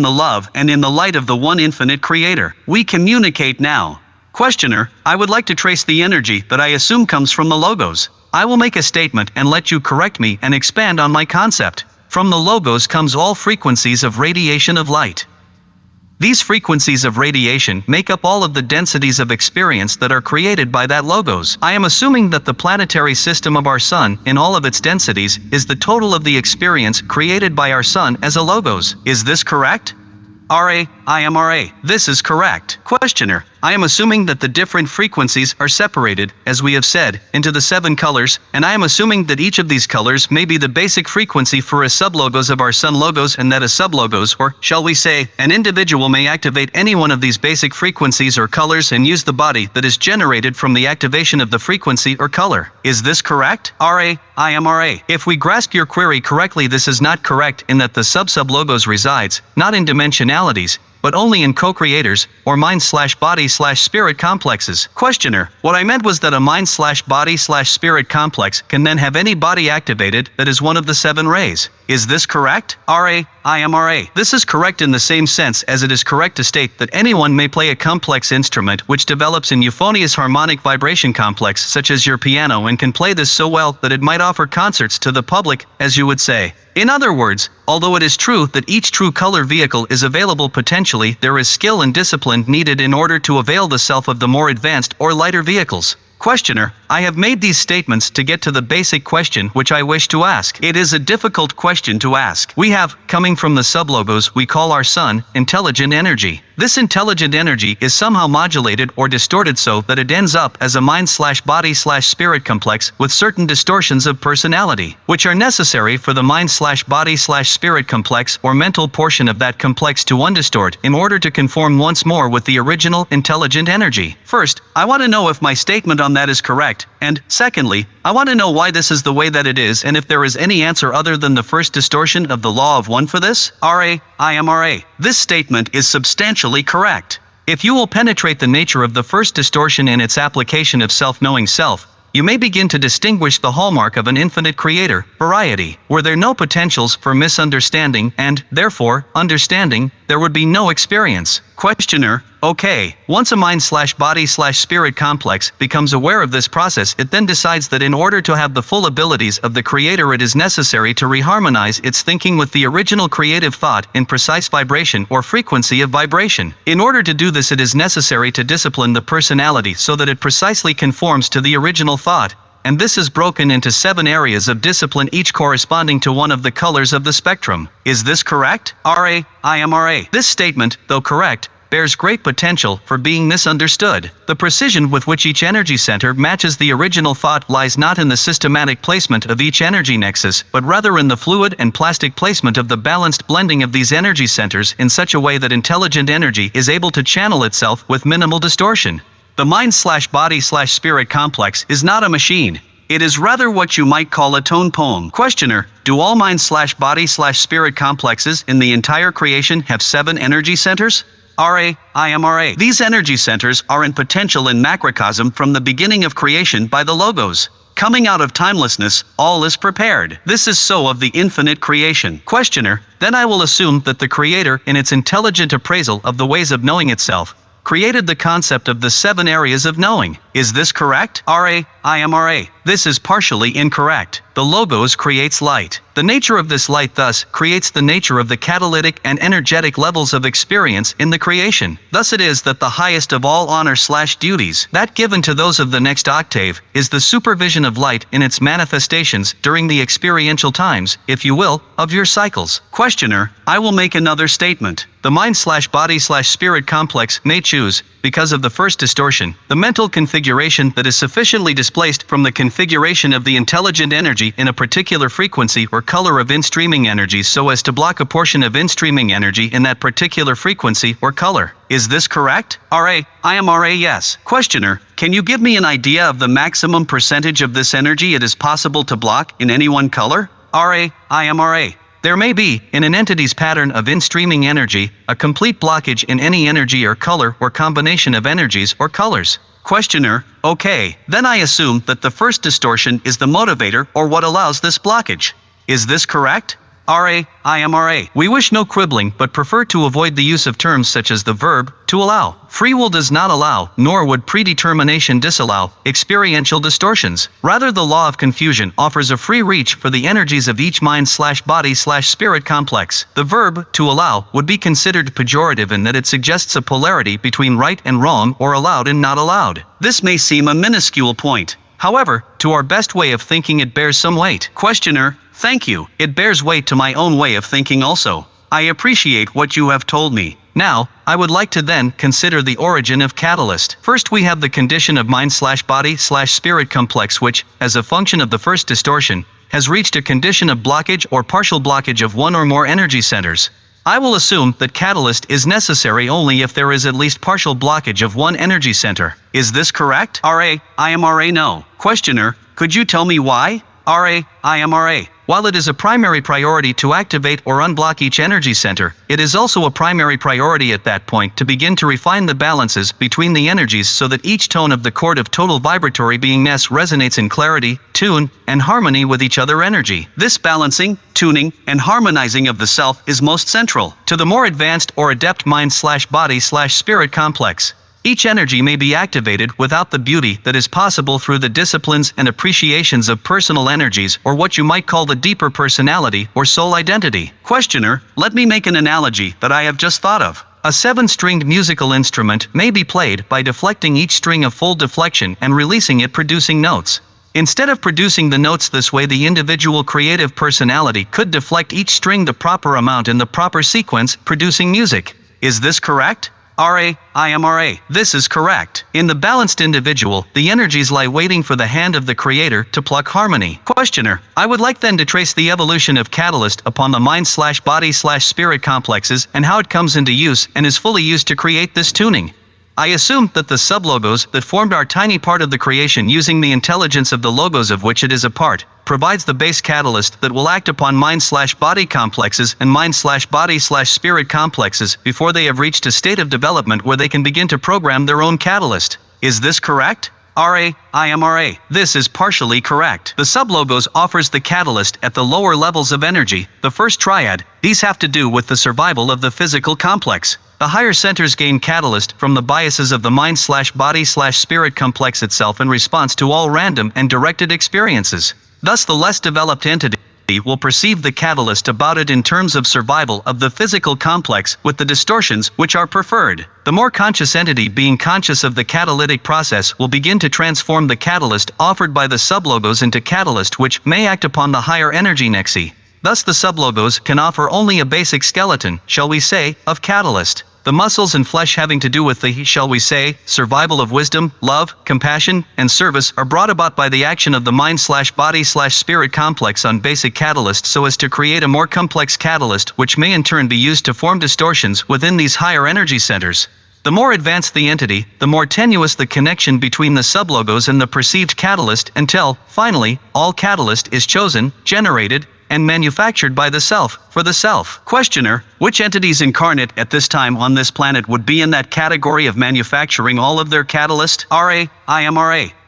the love and in the light of the one infinite creator. We communicate now. Questioner, I would like to trace the energy that I assume comes from the logos. I will make a statement and let you correct me and expand on my concept. From the logos comes all frequencies of radiation of light. These frequencies of radiation make up all of the densities of experience that are created by that logos. I am assuming that the planetary system of our sun, in all of its densities, is the total of the experience created by our sun as a logos. Is this correct? I am. This is correct. Questioner, I am assuming that the different frequencies are separated, as we have said, into the 7 colors, and I am assuming that each of these colors may be the basic frequency for a sublogos of our sun logos, and that a sublogos, or shall we say, an individual may activate any one of these basic frequencies or colors and use the body that is generated from the activation of the frequency or color. Is this correct? I am. If we grasp your query correctly, this is not correct in that the sub-sublogos resides, not in dimensionalities, but only in co-creators, or mind/body/spirit complexes. Questioner, what I meant was that a mind/body/spirit complex can then have any body activated that is one of the 7 rays. Is this correct? I am. This is correct in the same sense as it is correct to state that anyone may play a complex instrument which develops an euphonious harmonic vibration complex such as your piano and can play this so well that it might offer concerts to the public, as you would say. In other words, although it is true that each true color vehicle is available potentially, there is skill and discipline needed in order to avail the self of the more advanced or lighter vehicles. Questioner, I have made these statements to get to the basic question which I wish to ask. It is a difficult question to ask. We have, coming from the sublogos we call our sun, intelligent energy. This intelligent energy is somehow modulated or distorted so that it ends up as a mind/body/spirit complex with certain distortions of personality, which are necessary for the mind/body/spirit complex or mental portion of that complex to undistort in order to conform once more with the original intelligent energy. First, I want to know if my statement on that is correct, and secondly, I want to know why this is the way that it is and if there is any answer other than the first distortion of the law of one for this. I am. This statement is substantially correct. If you will penetrate the nature of the first distortion in its application of self-knowing self, you may begin to distinguish the hallmark of an infinite creator, variety. Were there no potentials for misunderstanding and, therefore, understanding, there would be no experience. Questioner, okay. Once a mind/body/spirit complex becomes aware of this process, it then decides that in order to have the full abilities of the creator it is necessary to reharmonize its thinking with the original creative thought in precise vibration or frequency of vibration. In order to do this it is necessary to discipline the personality so that it precisely conforms to the original thought, and this is broken into 7 areas of discipline, each corresponding to one of the colors of the spectrum. Is this correct? I am. This statement, though correct, bears great potential for being misunderstood. The precision with which each energy center matches the original thought lies not in the systematic placement of each energy nexus, but rather in the fluid and plastic placement of the balanced blending of these energy centers in such a way that intelligent energy is able to channel itself with minimal distortion. The mind/body/spirit complex is not a machine. It is rather what you might call a tone poem. Questioner, do all mind/body/spirit complexes in the entire creation have 7 energy centers? I am. These energy centers are in potential in macrocosm from the beginning of creation by the logos. Coming out of timelessness, all is prepared. This is so of the infinite creation. Questioner, then I will assume that the creator, in its intelligent appraisal of the ways of knowing itself, created the concept of the 7 areas of knowing. Is this correct? I am. This is partially incorrect. The logos creates light. The nature of this light thus creates the nature of the catalytic and energetic levels of experience in the creation. Thus it is that the highest of all honor/duties, that given to those of the next octave, is the supervision of light in its manifestations during the experiential times, if you will, of your cycles. Questioner, I will make another statement. The mind/body/spirit complex may choose, because of the first distortion, the mental configuration that is sufficiently displaced from the configuration of the intelligent energy in a particular frequency or color of in-streaming energy so as to block a portion of in-streaming energy in that particular frequency or color. Is this correct? I am. Yes. Questioner, can you give me an idea of the maximum percentage of this energy it is possible to block in any one color? I am. There may be, in an entity's pattern of in-streaming energy, a complete blockage in any energy or color or combination of energies or colors. Questioner, okay, then I assume that the first distortion is the motivator or what allows this blockage. Is this correct? RA. We wish no quibbling but prefer to avoid the use of terms such as the verb, to allow. Free will does not allow, nor would predetermination disallow, experiential distortions. Rather, the law of confusion offers a free reach for the energies of each mind/body/spirit complex. The verb, to allow, would be considered pejorative in that it suggests a polarity between right and wrong or allowed and not allowed. This may seem a minuscule point. However, to our best way of thinking it bears some weight. Questioner, thank you. It bears weight to my own way of thinking also. I appreciate what you have told me. Now, I would like to then consider the origin of catalyst. First we have the condition of mind/body/spirit complex which, as a function of the first distortion, has reached a condition of blockage or partial blockage of one or more energy centers. I will assume that catalyst is necessary only if there is at least partial blockage of one energy center. Is this correct? RA. No. Questioner, could you tell me why? RA. While it is a primary priority to activate or unblock each energy center, it is also a primary priority at that point to begin to refine the balances between the energies so that each tone of the chord of total vibratory beingness resonates in clarity, tune, and harmony with each other energy. This balancing, tuning, and harmonizing of the self is most central to the more advanced or adept mind/body/spirit complex. Each energy may be activated without the beauty that is possible through the disciplines and appreciations of personal energies or what you might call the deeper personality or soul identity. Questioner, let me make an analogy that I have just thought of. A 7-stringed musical instrument may be played by deflecting each string a full deflection and releasing it, producing notes. Instead of producing the notes this way, the individual creative personality could deflect each string the proper amount in the proper sequence, producing music. Is this correct? RA. This is correct. In the balanced individual, the energies lie waiting for the hand of the creator to pluck harmony. Questioner, I would like then to trace the evolution of catalyst upon the mind/body/spirit complexes and how it comes into use and is fully used to create this tuning. I assume that the sublogos that formed our tiny part of the creation, using the intelligence of the logos of which it is a part, provides the base catalyst that will act upon mind/body complexes and mind/body/spirit complexes before they have reached a state of development where they can begin to program their own catalyst. Is this correct? RA. This is partially correct. The sublogos offers the catalyst at the lower levels of energy, the first triad. These have to do with the survival of the physical complex. The higher centers gain catalyst from the biases of the mind/body/spirit complex itself in response to all random and directed experiences. Thus the less developed entity will perceive the catalyst about it in terms of survival of the physical complex with the distortions which are preferred. The more conscious entity, being conscious of the catalytic process, will begin to transform the catalyst offered by the sublogos into catalyst which may act upon the higher energy nexi. Thus the sublogos can offer only a basic skeleton, shall we say, of catalyst. The muscles and flesh having to do with the, shall we say, survival of wisdom, love, compassion, and service are brought about by the action of the mind/body/spirit complex on basic catalyst so as to create a more complex catalyst which may in turn be used to form distortions within these higher energy centers. The more advanced the entity, the more tenuous the connection between the sublogos and the perceived catalyst until, finally, all catalyst is chosen, generated, and manufactured by the self, for the self. Questioner, which entities incarnate at this time on this planet would be in that category of manufacturing all of their catalyst? RA.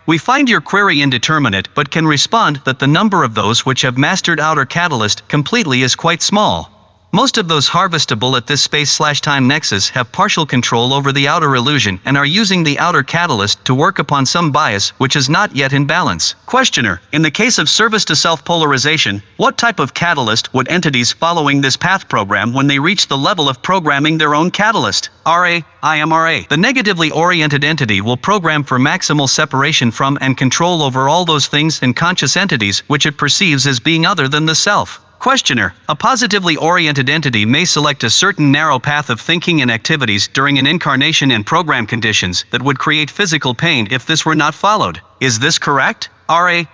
We find your query indeterminate but can respond that the number of those which have mastered outer catalyst completely is quite small. Most of those harvestable at this space/time nexus have partial control over the outer illusion and are using the outer catalyst to work upon some bias which is not yet in balance. Questioner, in the case of service to self-polarization, what type of catalyst would entities following this path program when they reach the level of programming their own catalyst? RA. The negatively oriented entity will program for maximal separation from and control over all those things and conscious entities which it perceives as being other than the self. Questioner, a positively oriented entity may select a certain narrow path of thinking and activities during an incarnation and program conditions that would create physical pain if this were not followed. Is this correct? RA.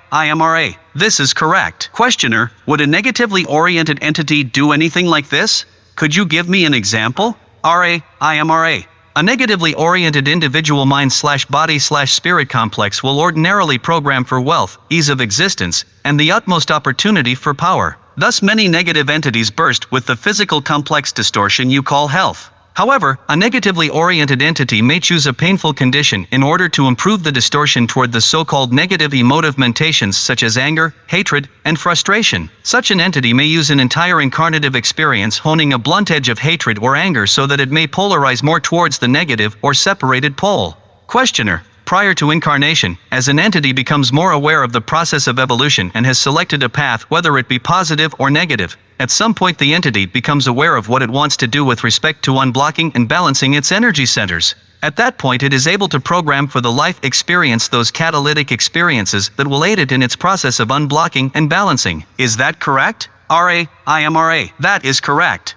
This is correct. Questioner, would a negatively oriented entity do anything like this? Could you give me an example? RA. A negatively oriented individual mind/body/spirit complex will ordinarily program for wealth, ease of existence, and the utmost opportunity for power. Thus many negative entities burst with the physical complex distortion you call health. However, a negatively oriented entity may choose a painful condition in order to improve the distortion toward the so-called negative emotive mentations such as anger, hatred, and frustration. Such an entity may use an entire incarnative experience honing a blunt edge of hatred or anger so that it may polarize more towards the negative or separated pole. Questioner: prior to incarnation, as an entity becomes more aware of the process of evolution and has selected a path, whether it be positive or negative, at some point the entity becomes aware of what it wants to do with respect to unblocking and balancing its energy centers. At that point it is able to program for the life experience those catalytic experiences that will aid it in its process of unblocking and balancing. Is that correct? RA. That is correct.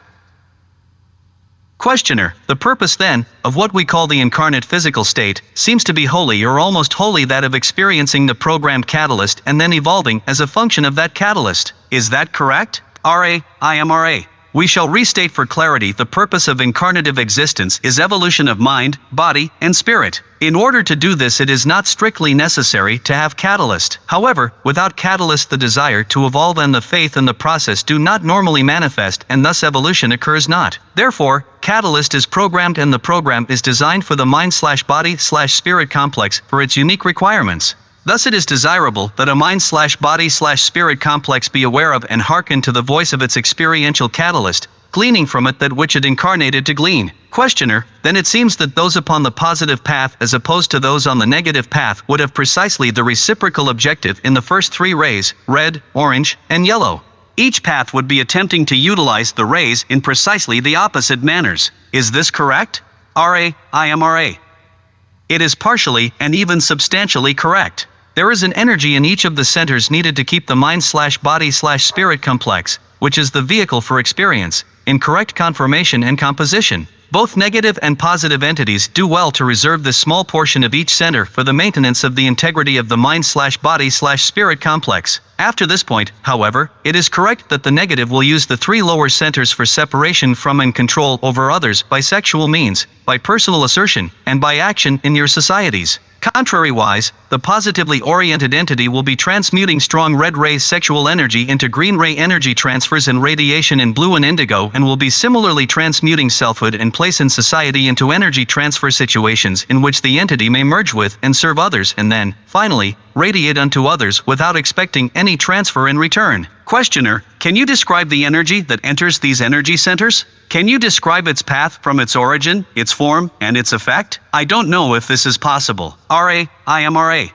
Questioner: the purpose then, of what we call the incarnate physical state, seems to be wholly or almost wholly that of experiencing the programmed catalyst and then evolving as a function of that catalyst. Is that correct? RA. We shall restate for clarity: the purpose of incarnative existence is evolution of mind, body, and spirit. In order to do this it is not strictly necessary to have catalyst. However, without catalyst the desire to evolve and the faith in the process do not normally manifest, and thus evolution occurs not. Therefore, catalyst is programmed and the program is designed for the mind/body/spirit complex for its unique requirements. Thus it is desirable that a mind/body/spirit complex be aware of and hearken to the voice of its experiential catalyst, gleaning from it that which it incarnated to glean. Questioner: then it seems that those upon the positive path as opposed to those on the negative path would have precisely the reciprocal objective in the first three rays, red, orange, and yellow. Each path would be attempting to utilize the rays in precisely the opposite manners. Is this correct? RA. It is partially and even substantially correct. There is an energy in each of the centers needed to keep the mind/body/spirit complex, which is the vehicle for experience, in correct conformation and composition. Both negative and positive entities do well to reserve this small portion of each center for the maintenance of the integrity of the mind/body/spirit complex. After this point, however, it is correct that the negative will use the three lower centers for separation from and control over others by sexual means, by personal assertion, and by action in your societies. Contrariwise, the positively oriented entity will be transmuting strong red ray sexual energy into green ray energy transfers and radiation in blue and indigo, and will be similarly transmuting selfhood and place in society into energy transfer situations in which the entity may merge with and serve others and then, finally, radiate unto others without expecting any transfer in return. Questioner: can you describe the energy that enters these energy centers? Can you describe its path from its origin, its form, and its effect? I don't know if this is possible. RA.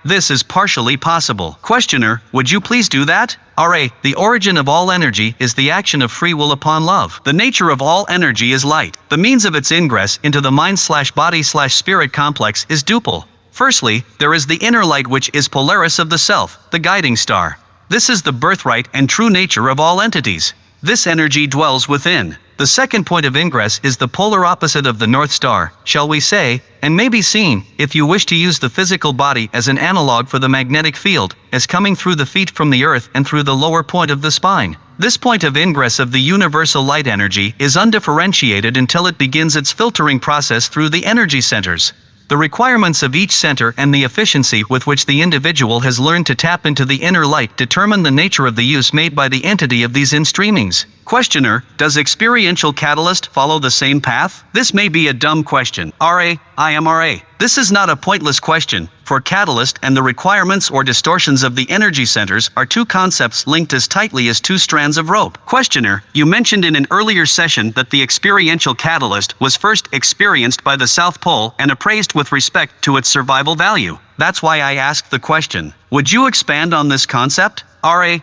This is partially possible. Questioner: would you please do that? RA. The origin of all energy is the action of free will upon love. The nature of all energy is light. The means of its ingress into the mind/body/spirit complex is duple. Firstly, there is the inner light, which is Polaris of the self, the guiding star. This is the birthright and true nature of all entities. This energy dwells within. The second point of ingress is the polar opposite of the North Star, shall we say, and may be seen, if you wish to use the physical body as an analog for the magnetic field, as coming through the feet from the earth and through the lower point of the spine. This point of ingress of the universal light energy is undifferentiated until it begins its filtering process through the energy centers. The requirements of each center and the efficiency with which the individual has learned to tap into the inner light determine the nature of the use made by the entity of these in-streamings. Questioner: does experiential catalyst follow the same path? This may be a dumb question. RA. This is not a pointless question, for catalyst and the requirements or distortions of the energy centers are two concepts linked as tightly as two strands of rope. Questioner: you mentioned in an earlier session that the experiential catalyst was first experienced by the South Pole and appraised with respect to its survival value. That's why I asked the question. Would you expand on this concept? RA.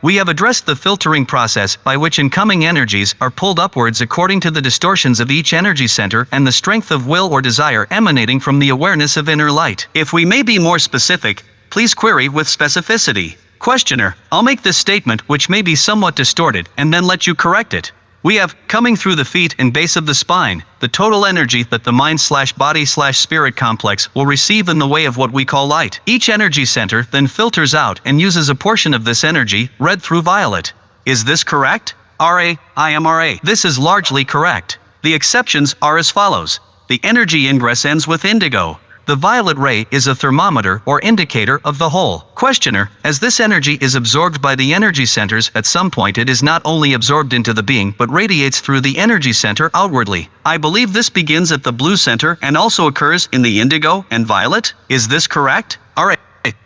We have addressed the filtering process by which incoming energies are pulled upwards according to the distortions of each energy center and the strength of will or desire emanating from the awareness of inner light. If we may be more specific, please query with specificity. Questioner: I'll make this statement, which may be somewhat distorted, and then let you correct it. We have, coming through the feet and base of the spine, the total energy that the mind/body/spirit complex will receive in the way of what we call light. Each energy center then filters out and uses a portion of this energy, red through violet. Is this correct? RA. This is largely correct. The exceptions are as follows. The energy ingress ends with indigo. The violet ray is a thermometer or indicator of the whole. Questioner, as this energy is absorbed by the energy centers, at some point it is not only absorbed into the being but radiates through the energy center outwardly. I believe this begins at the blue center and also occurs in the indigo and violet. Is this correct? Alright.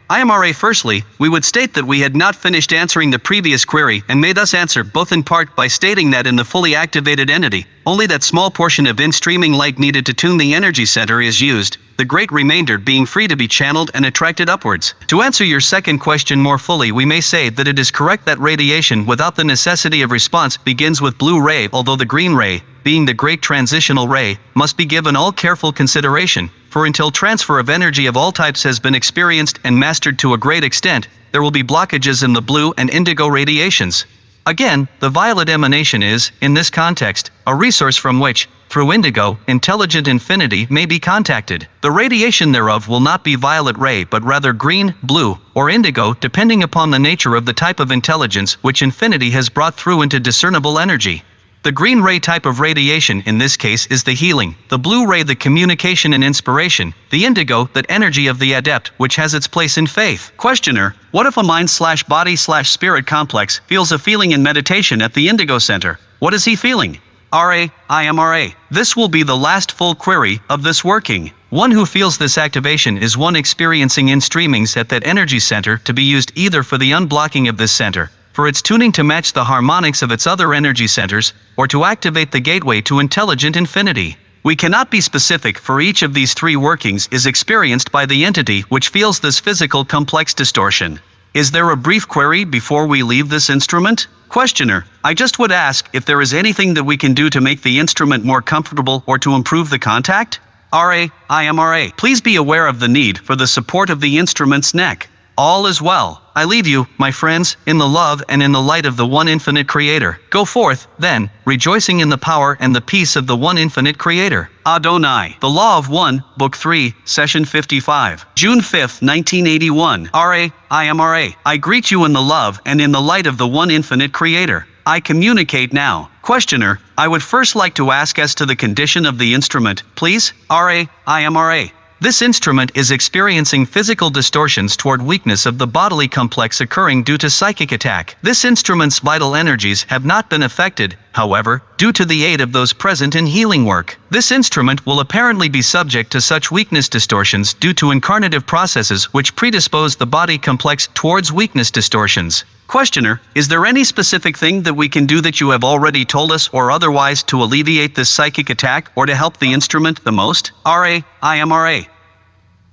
IMRA. Firstly, we would state that we had not finished answering the previous query and may thus answer both in part by stating that in the fully activated entity, only that small portion of in-streaming light needed to tune the energy center is used, the great remainder being free to be channeled and attracted upwards. To answer your second question more fully, we may say that it is correct that radiation without the necessity of response begins with blue ray, although the green ray, being the great transitional ray, must be given all careful consideration, for until transfer of energy of all types has been experienced and mastered to a great extent, there will be blockages in the blue and indigo radiations. Again, the violet emanation is, in this context, a resource from which, through indigo, intelligent infinity may be contacted. The radiation thereof will not be violet ray but rather green, blue, or indigo depending upon the nature of the type of intelligence which infinity has brought through into discernible energy. The green ray type of radiation in this case is the healing, the blue ray the communication and inspiration, the indigo that energy of the adept which has its place in faith. Questioner, what if a mind/body/spirit complex feels a feeling in meditation at the indigo center? What is he feeling? IMRA. This will be the last full query of this working. One who feels this activation is one experiencing in-streamings at that energy center to be used either for the unblocking of this center, for its tuning to match the harmonics of its other energy centers, or to activate the gateway to intelligent infinity. We cannot be specific, for each of these three workings is experienced by the entity which feels this physical complex distortion. Is there a brief query before we leave this instrument? Questioner, I just would ask if there is anything that we can do to make the instrument more comfortable or to improve the contact? IMRA. Please be aware of the need for the support of the instrument's neck. All is well. I leave you, my friends, in the love and in the light of the one infinite Creator. Go forth, then, rejoicing in the power and the peace of the one infinite Creator. Adonai. The Law of One, Book 3, Session 55. June 5, 1981. IMRA. I greet you in the love and in the light of the one infinite Creator. I communicate now. Questioner, I would first like to ask as to the condition of the instrument, please. IMRA. This instrument is experiencing physical distortions toward weakness of the bodily complex occurring due to psychic attack. This instrument's vital energies have not been affected, however, due to the aid of those present in healing work. This instrument will apparently be subject to such weakness distortions due to incarnative processes which predispose the body complex towards weakness distortions. Questioner, is there any specific thing that we can do that you have already told us or otherwise to alleviate this psychic attack or to help the instrument the most? IMRA.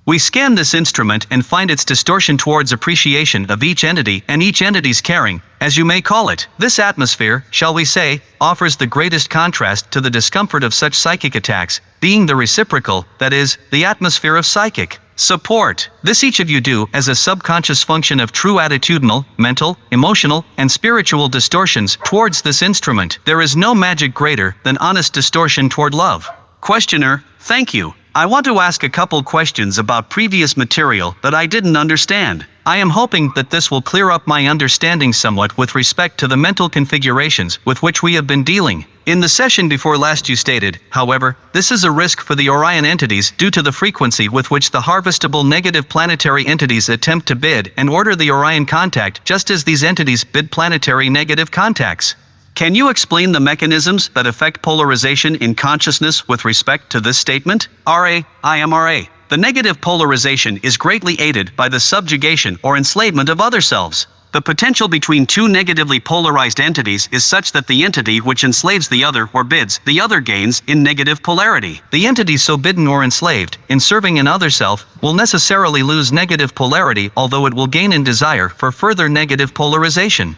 We scan this instrument and find its distortion towards appreciation of each entity and each entity's caring, as you may call it. This atmosphere, shall we say, offers the greatest contrast to the discomfort of such psychic attacks, being the reciprocal, that is, the atmosphere of psychic support. This each of you do as a subconscious function of true attitudinal, mental, emotional, and spiritual distortions towards this instrument. There is no magic greater than honest distortion toward love. Questioner, thank you. I want to ask a couple questions about previous material that I didn't understand. I am hoping that this will clear up my understanding somewhat with respect to the mental configurations with which we have been dealing. In the session before last you stated, however, this is a risk for the Orion entities due to the frequency with which the harvestable negative planetary entities attempt to bid and order the Orion contact just as these entities bid planetary negative contacts. Can you explain the mechanisms that affect polarization in consciousness with respect to this statement? IMRA. The negative polarization is greatly aided by the subjugation or enslavement of other selves. The potential between two negatively polarized entities is such that the entity which enslaves the other or bids the other gains in negative polarity. The entity so bidden or enslaved, in serving an other self, will necessarily lose negative polarity, although it will gain in desire for further negative polarization.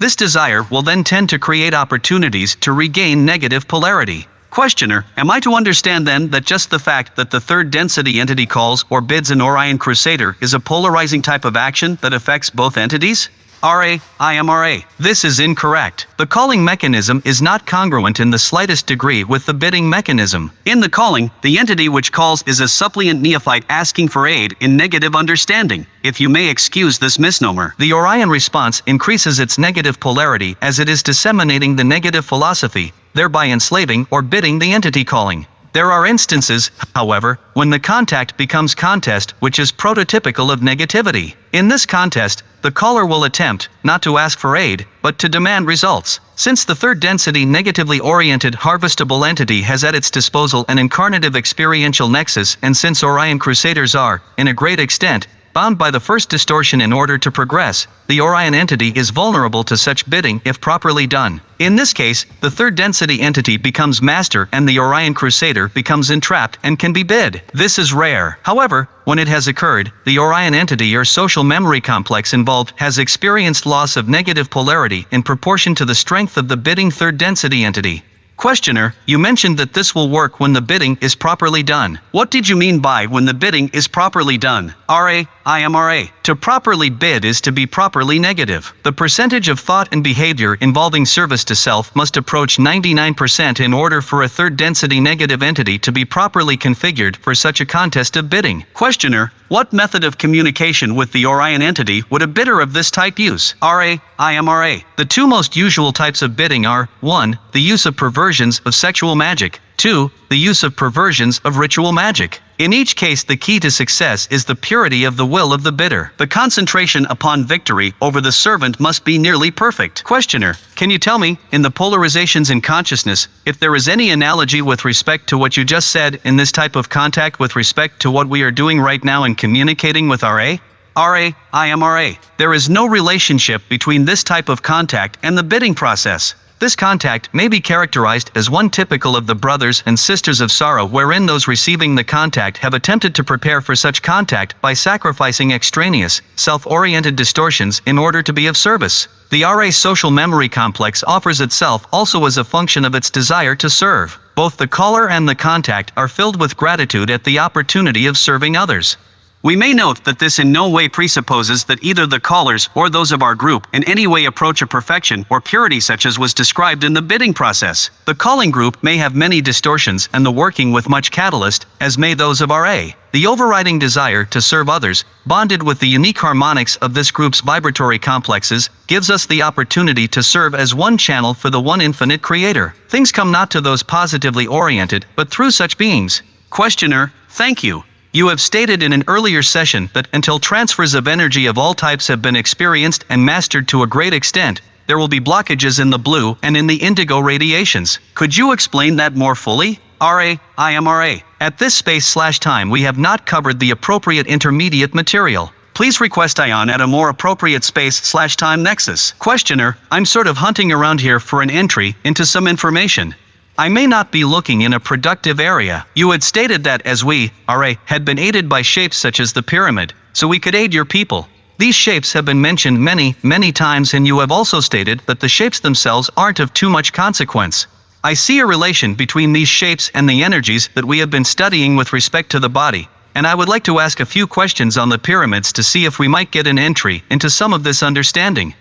This desire will then tend to create opportunities to regain negative polarity. Questioner, am I to understand then that just the fact that the third density entity calls or bids an Orion Crusader is a polarizing type of action that affects both entities? IMRA. This is incorrect. The calling mechanism is not congruent in the slightest degree with the bidding mechanism. In the calling, the entity which calls is a suppliant neophyte asking for aid in negative understanding, if you may excuse this misnomer. The Orion response increases its negative polarity as it is disseminating the negative philosophy, thereby enslaving or bidding the entity calling. There are instances, however, when the contact becomes contest, which is prototypical of negativity. In this contest, the caller will attempt not to ask for aid, but to demand results. Since the third density negatively oriented harvestable entity has at its disposal an incarnative experiential nexus, and since Orion Crusaders are, in a great extent, bound by the first distortion in order to progress, the Orion entity is vulnerable to such bidding if properly done. In this case, the third density entity becomes master and the Orion Crusader becomes entrapped and can be bid. This is rare. However, when it has occurred, the Orion entity or social memory complex involved has experienced loss of negative polarity in proportion to the strength of the bidding third density entity. Questioner, you mentioned that this will work when the bidding is properly done. What did you mean by when the bidding is properly done? IMRA. To properly bid is to be properly negative. The percentage of thought and behavior involving service to self must approach 99% in order for a third density negative entity to be properly configured for such a contest of bidding. Questioner, what method of communication with the Orion entity would a bidder of this type use? IMRA. The two most usual types of bidding are 1. The use of perversions of sexual magic. 2. The use of perversions of ritual magic. In each case, the key to success is the purity of the will of the bidder. The concentration upon victory over the servant must be nearly perfect. Questioner, can you tell me, in the polarizations in consciousness, if there is any analogy with respect to what you just said in this type of contact with respect to what we are doing right now in communicating with RA? IMRA. There is no relationship between this type of contact and the bidding process. This contact may be characterized as one typical of the brothers and sisters of sorrow, wherein those receiving the contact have attempted to prepare for such contact by sacrificing extraneous, self-oriented distortions in order to be of service. The RA social memory complex offers itself also as a function of its desire to serve. Both the caller and the contact are filled with gratitude at the opportunity of serving others. We may note that this in no way presupposes that either the callers or those of our group in any way approach a perfection or purity such as was described in the bidding process. The calling group may have many distortions and the working with much catalyst, as may those of RA. The overriding desire to serve others, bonded with the unique harmonics of this group's vibratory complexes, gives us the opportunity to serve as one channel for the one infinite creator. Things come not to those positively oriented, but through such beings. Questioner, thank you. You have stated in an earlier session that until transfers of energy of all types have been experienced and mastered to a great extent, there will be blockages in the blue and in the indigo radiations. Could you explain that more fully? IMRA. At this space/time we have not covered the appropriate intermediate material. Please request Ion at a more appropriate space/time nexus. Questioner, I'm sort of hunting around here for an entry into some information. I may not be looking in a productive area. You had stated that as we, RA, had been aided by shapes such as the pyramid, so we could aid your people. These shapes have been mentioned many times, and you have also stated that the shapes themselves aren't of too much consequence. I see a relation between these shapes and the energies that we have been studying with respect to the body, and I would like to ask a few questions on the pyramids to see if we might get an entry into some of this understanding.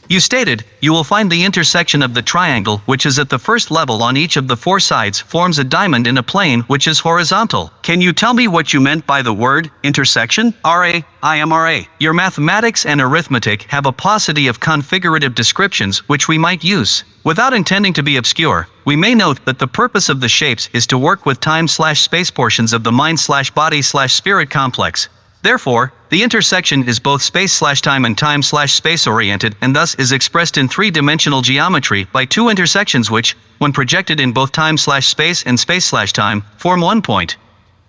You stated, you will find the intersection of the triangle which is at the first level on each of the four sides forms a diamond in a plane which is horizontal. Can you tell me what you meant by the word intersection? IMRA. Your mathematics and arithmetic have a paucity of configurative descriptions which we might use. Without intending to be obscure, we may note that the purpose of the shapes is to work with time/space portions of the mind/body/spirit complex. Therefore, the intersection is both space/time and time/space oriented, and thus is expressed in three-dimensional geometry by two intersections which, when projected in both time/space and space/time, form one point.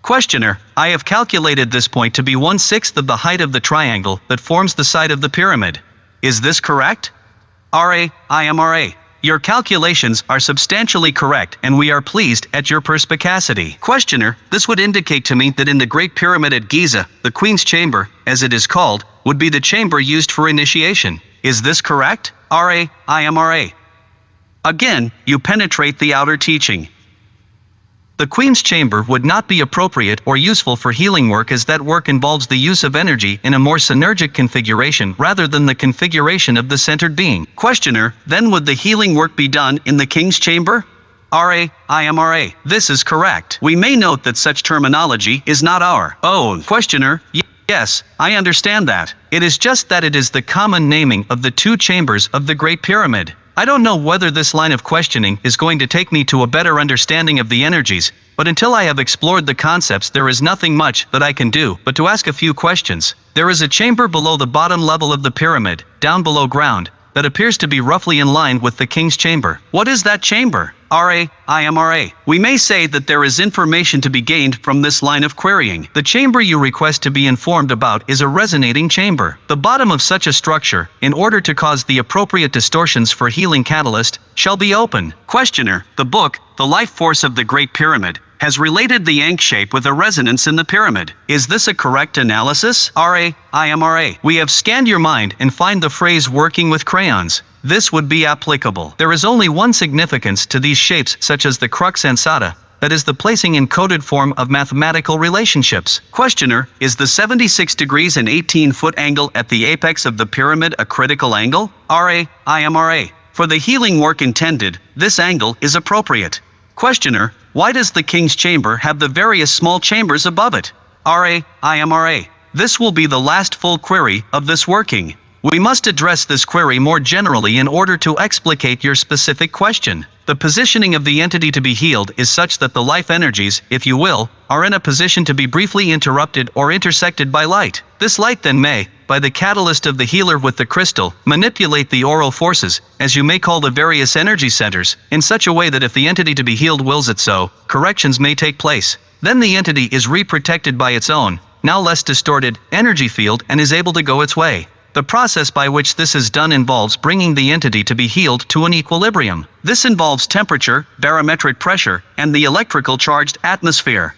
Questioner, I have calculated this point to be 1/6 of the height of the triangle that forms the side of the pyramid. Is this correct? IMRA. Your calculations are substantially correct, and we are pleased at your perspicacity. Questioner, this would indicate to me that in the Great Pyramid at Giza, the Queen's Chamber, as it is called, would be the chamber used for initiation. Is this correct? IMRA. Again, you penetrate the outer teaching. The Queen's Chamber would not be appropriate or useful for healing work, as that work involves the use of energy in a more synergic configuration rather than the configuration of the centered being. Questioner, then would the healing work be done in the King's Chamber? IMRA. This is correct. We may note that such terminology is not our own. Questioner, yes, I understand that. It is just that it is the common naming of the two chambers of the Great Pyramid. I don't know whether this line of questioning is going to take me to a better understanding of the energies, but until I have explored the concepts there is nothing much that I can do but to ask a few questions. There is a chamber below the bottom level of the pyramid, down below ground, that appears to be roughly in line with the king's chamber. What is that chamber? RA. We may say that there is information to be gained from this line of querying. The chamber you request to be informed about is a resonating chamber. The bottom of such a structure, in order to cause the appropriate distortions for healing catalyst, shall be open. Questioner, the book, The Life Force of the Great Pyramid, has related the Ankh shape with a resonance in the pyramid. Is this a correct analysis? RA. We have scanned your mind and find the phrase working with crayons. This would be applicable. There is only one significance to these shapes, such as the crux ansata, that is the placing in coded form of mathematical relationships. Questioner, is the 76 degrees and 18-foot angle at the apex of the pyramid a critical angle? RA. For the healing work intended, this angle is appropriate. Questioner, why does the king's chamber have the various small chambers above it? RA. This will be the last full query of this working. We must address this query more generally in order to explicate your specific question. The positioning of the entity to be healed is such that the life energies, if you will, are in a position to be briefly interrupted or intersected by light. This light then may, by the catalyst of the healer with the crystal, manipulate the oral forces, as you may call the various energy centers, in such a way that if the entity to be healed wills it so, corrections may take place. Then the entity is re-protected by its own, now less distorted, energy field and is able to go its way. The process by which this is done involves bringing the entity to be healed to an equilibrium. This involves temperature, barometric pressure, and the electrical charged atmosphere.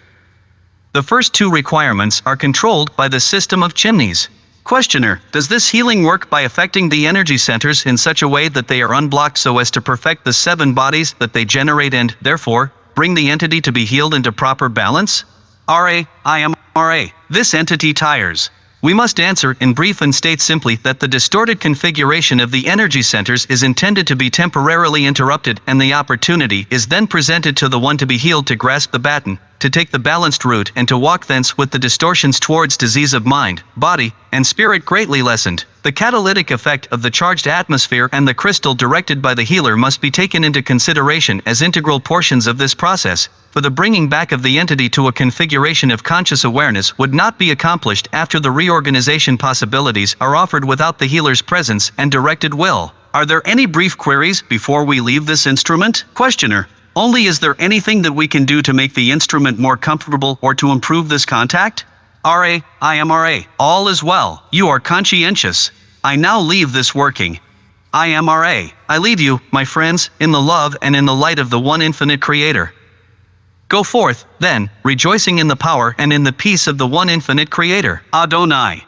The first two requirements are controlled by the system of chimneys. Questioner, does this healing work by affecting the energy centers in such a way that they are unblocked so as to perfect the 7 bodies that they generate and, therefore, bring the entity to be healed into proper balance? RA. This entity tires. We must answer in brief and state simply that the distorted configuration of the energy centers is intended to be temporarily interrupted and the opportunity is then presented to the one to be healed to grasp the baton, to take the balanced route and to walk thence with the distortions towards disease of mind, body, and spirit greatly lessened. The catalytic effect of the charged atmosphere and the crystal directed by the healer must be taken into consideration as integral portions of this process, for the bringing back of the entity to a configuration of conscious awareness would not be accomplished after the reorganization possibilities are offered without the healer's presence and directed will. Are there any brief queries before we leave this instrument? Questioner, only is there anything that we can do to make the instrument more comfortable or to improve this contact? RA. All is well. You are conscientious. I now leave this working. I leave you, my friends, in the love and in the light of the one infinite Creator. Go forth, then, rejoicing in the power and in the peace of the one infinite Creator. Adonai.